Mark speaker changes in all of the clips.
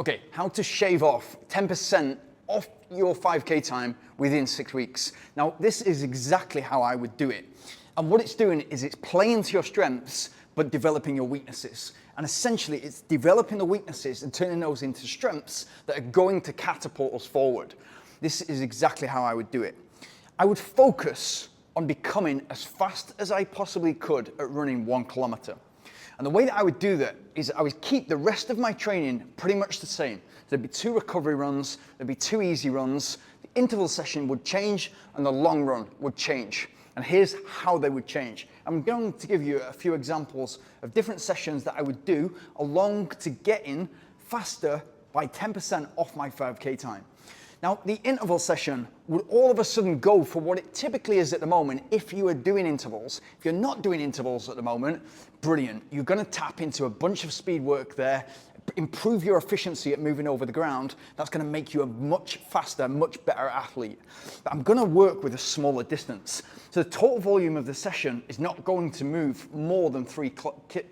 Speaker 1: Okay, how to shave off 10% off your 5K time within 6 weeks. Now, this is exactly how I would do it. And what it's doing is it's playing to your strengths, but developing your weaknesses. And essentially, it's developing the weaknesses and turning those into strengths that are going to catapult us forward. This is exactly how I would do it. I would focus on becoming as fast as I possibly could at running 1 kilometer. And the way that I would do that is I would keep the rest of my training pretty much the same. There'd be 2 recovery runs, there'd be 2 easy runs, the interval session would change, and the long run would change. And here's how they would change. I'm going to give you a few examples of different sessions that I would do along to getting faster by 10% off my 5K time. Now, the interval session would all of a sudden go for what it typically is at the moment if you are doing intervals. If you're not doing intervals at the moment, brilliant. You're going to tap into a bunch of speed work there, improve your efficiency at moving over the ground. That's going to make you a much faster, much better athlete. But I'm going to work with a smaller distance. So the total volume of the session is not going to move more than 3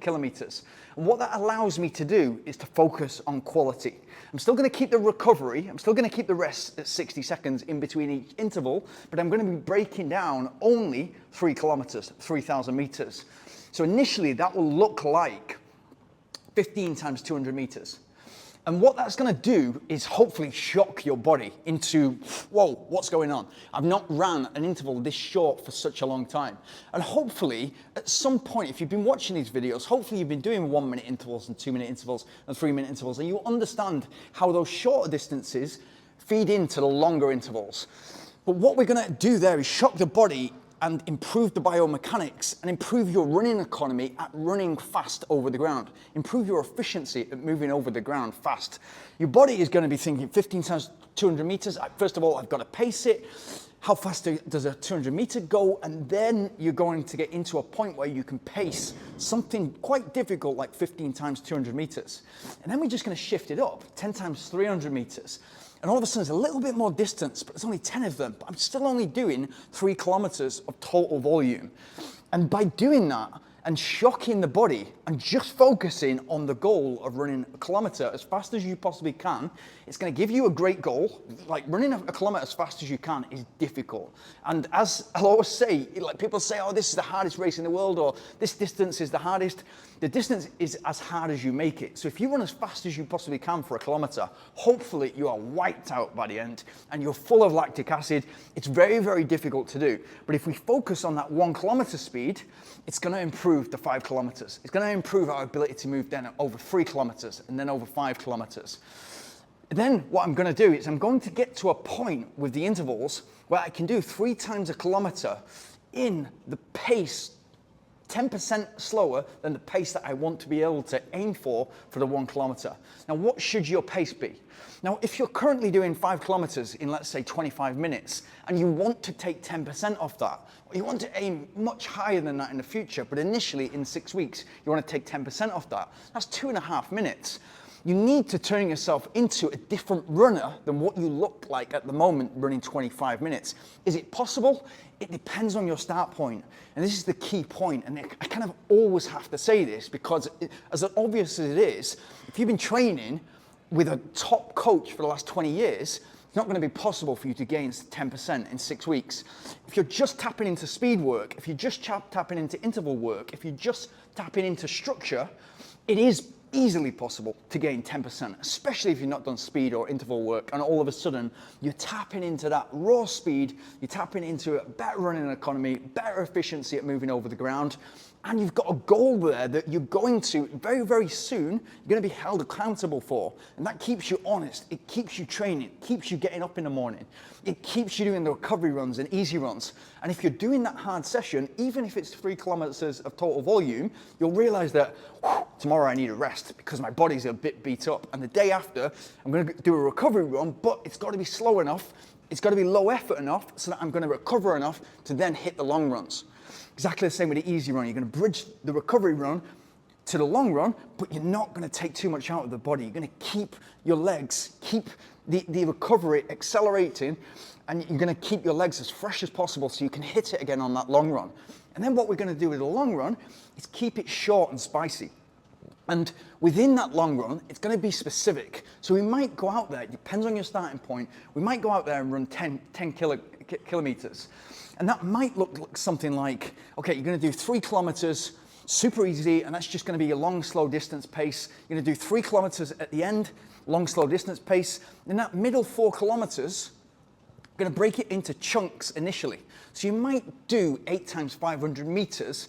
Speaker 1: kilometers. And what that allows me to do is to focus on quality. I'm still going to keep the recovery, I'm still going to keep the rest at 60 seconds in between each interval, but I'm going to be breaking down only 3 kilometers, 3,000 meters. So initially that will look like 15 times 200 meters. And what that's going to do is hopefully shock your body into, whoa, what's going on? I've not ran an interval this short for such a long time. And hopefully, at some point, if you've been watching these videos, hopefully you've been doing 1-minute intervals and 2-minute intervals and 3-minute intervals, and you understand how those shorter distances feed into the longer intervals. But what we're going to do there is shock the body and improve the biomechanics and improve your running economy at running fast over the ground. Improve your efficiency at moving over the ground fast. Your body is going to be thinking 15 times 200 meters. First of all, I've got to pace it. How fast does a 200 meter go? And then you're going to get into a point where you can pace something quite difficult like 15 times 200 meters. And then we're just going to shift it up, 10 times 300 meters. And all of a sudden, there's a little bit more distance, but there's only 10 of them. But I'm still only doing 3 kilometers of total volume. And by doing that and shocking the body and just focusing on the goal of running a kilometer as fast as you possibly can, it's going to give you a great goal. Like running a kilometer as fast as you can is difficult. And as I'll always say, like people say, oh, this is the hardest race in the world, or this distance is the hardest. The distance is as hard as you make it. So if you run as fast as you possibly can for a kilometer, hopefully you are wiped out by the end and you're full of lactic acid. It's very, very difficult to do. But if we focus on that 1 kilometer speed, it's going to improve the 5 kilometers. It's going to improve our ability to move then over 3 kilometers and then over 5 kilometers. Then what I'm going to do is I'm going to get to a point with the intervals where I can do 3 times a kilometer in the pace 10% slower than the pace that I want to be able to aim for the 1 kilometer. Now, what should your pace be? Now, if you're currently doing 5 kilometers in, let's say, 25 minutes, and you want to take 10% off that, or you want to aim much higher than that in the future, but initially in 6 weeks, you want to take 10% off that, that's 2.5 minutes. You need to turn yourself into a different runner than what you look like at the moment running 25 minutes. Is it possible? It depends on your start point. And this is the key point. And I kind of always have to say this because as obvious as it is, if you've been training with a top coach for the last 20 years, it's not going to be possible for you to gain 10% in 6 weeks. If you're just tapping into speed work, if you're just tapping into interval work, if you're just tapping into structure, it is easily possible to gain 10%, especially if you've not done speed or interval work, and all of a sudden you're tapping into that raw speed, you're tapping into a better running economy, better efficiency at moving over the ground, and you've got a goal there that you're going to, very, very soon, you're going to be held accountable for. And that keeps you honest, it keeps you training, it keeps you getting up in the morning, it keeps you doing the recovery runs and easy runs. And if you're doing that hard session, even if it's 3 kilometers of total volume, you'll realize that, whew, tomorrow I need a rest because my body's a bit beat up. And the day after, I'm going to do a recovery run, but it's got to be slow enough, it's got to be low effort enough so that I'm going to recover enough to then hit the long runs. Exactly the same with the easy run. You're going to bridge the recovery run to the long run, but you're not going to take too much out of the body. You're going to keep your legs, keep the recovery accelerating, and you're going to keep your legs as fresh as possible so you can hit it again on that long run. And then what we're going to do with the long run is keep it short and spicy. And within that long run, it's going to be specific. So we might go out there, it depends on your starting point, we might go out there and run 10 kilometers. And that might look like something like, okay, you're going to do 3 kilometers, super easy, and that's just going to be your long, slow distance pace. You're going to do 3 kilometers at the end, long, slow distance pace. And that middle 4 kilometers, you're going to break it into chunks initially. So you might do 8 times 500 meters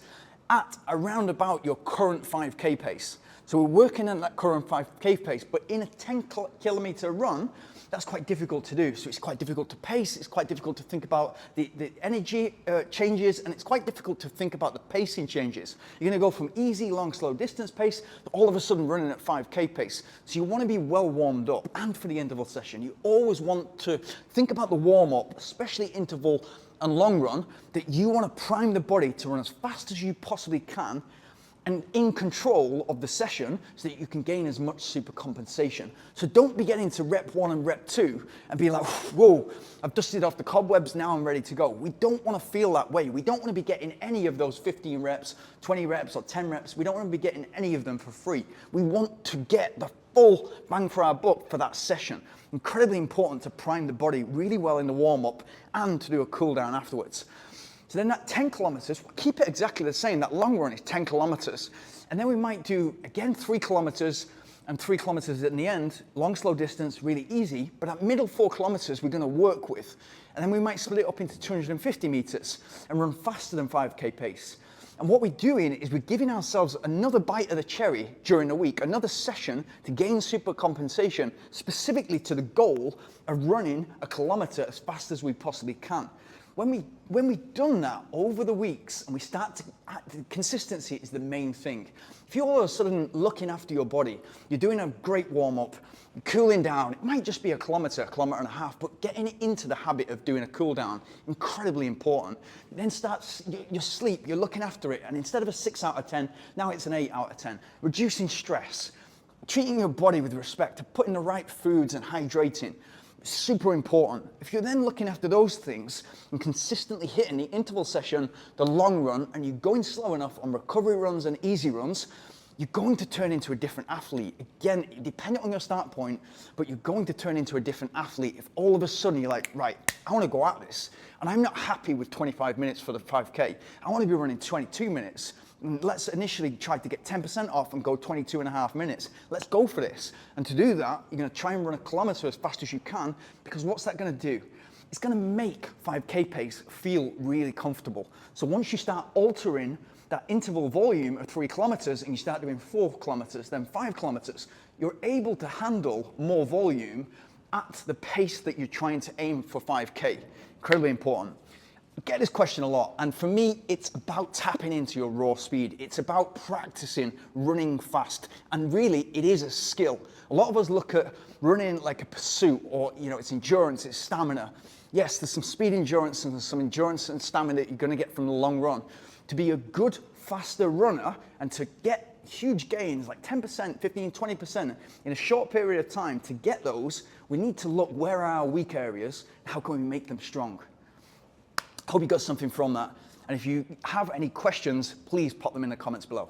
Speaker 1: at around about your current 5K pace. So we're working on that current 5K pace, but in a 10 kilometer run, that's quite difficult to do. So it's quite difficult to pace, it's quite difficult to think about the energy changes, and it's quite difficult to think about the pacing changes. You're gonna go from easy, long, slow distance pace to all of a sudden running at 5K pace. So you wanna be well warmed up. And for the interval session, you always want to think about the warm up, especially interval and long run, that you wanna prime the body to run as fast as you possibly can and in control of the session so that you can gain as much super compensation. So don't be getting to rep 1 and rep 2 and be like, whoa, I've dusted off the cobwebs, now I'm ready to go. We don't want to feel that way. We don't want to be getting any of those 15 reps, 20 reps or 10 reps. We don't want to be getting any of them for free. We want to get the full bang for our buck for that session. Incredibly important to prime the body really well in the warm up and to do a cool down afterwards. So then that 10 kilometers, we'll keep it exactly the same. That long run is 10 kilometers. And then we might do, again, 3 kilometers and 3 kilometers in the end, long, slow distance, really easy. But that middle 4 kilometers, we're gonna work with. And then we might split it up into 250 meters and run faster than 5K pace. And what we're doing is we're giving ourselves another bite of the cherry during the week, another session to gain super compensation, specifically to the goal of running a kilometer as fast as we possibly can. When we've done that over the weeks and we start to, consistency is the main thing. If you're all of a sudden looking after your body, you're doing a great warm up, you're cooling down, it might just be a kilometer and a half, but getting it into the habit of doing a cool down, incredibly important. Then starts your sleep, you're looking after it, and instead of a 6 out of 10, now it's an 8 out of 10. Reducing stress, treating your body with respect, putting the right foods and hydrating. Super important. If you're then looking after those things and consistently hitting the interval session, the long run, and you're going slow enough on recovery runs and easy runs, you're going to turn into a different athlete. Again, depending on your start point, but you're going to turn into a different athlete if all of a sudden you're like, right, I want to go at this. And I'm not happy with 25 minutes for the 5K. I want to be running 22 minutes. Let's initially try to get 10% off and go 22 and a half minutes. Let's go for this. And to do that, you're gonna try and run a kilometer as fast as you can, because what's that gonna do? It's gonna make 5K pace feel really comfortable. So once you start altering that interval volume of 3 kilometers and you start doing 4 kilometers, then 5 kilometers, you're able to handle more volume at the pace that you're trying to aim for 5K. Incredibly important. I get this question a lot, and for me, it's about tapping into your raw speed. It's about practicing running fast, and really, it is a skill. A lot of us look at running like a pursuit, or it's endurance, it's stamina. Yes, there's some speed endurance and there's some endurance and stamina that you're going to get from the long run. To be a good, faster runner and to get huge gains, like 10%, 15, 20% in a short period of time, to get those, we need to look where are our weak areas, and how can we make them strong. Hope you got something from that. And if you have any questions, please pop them in the comments below.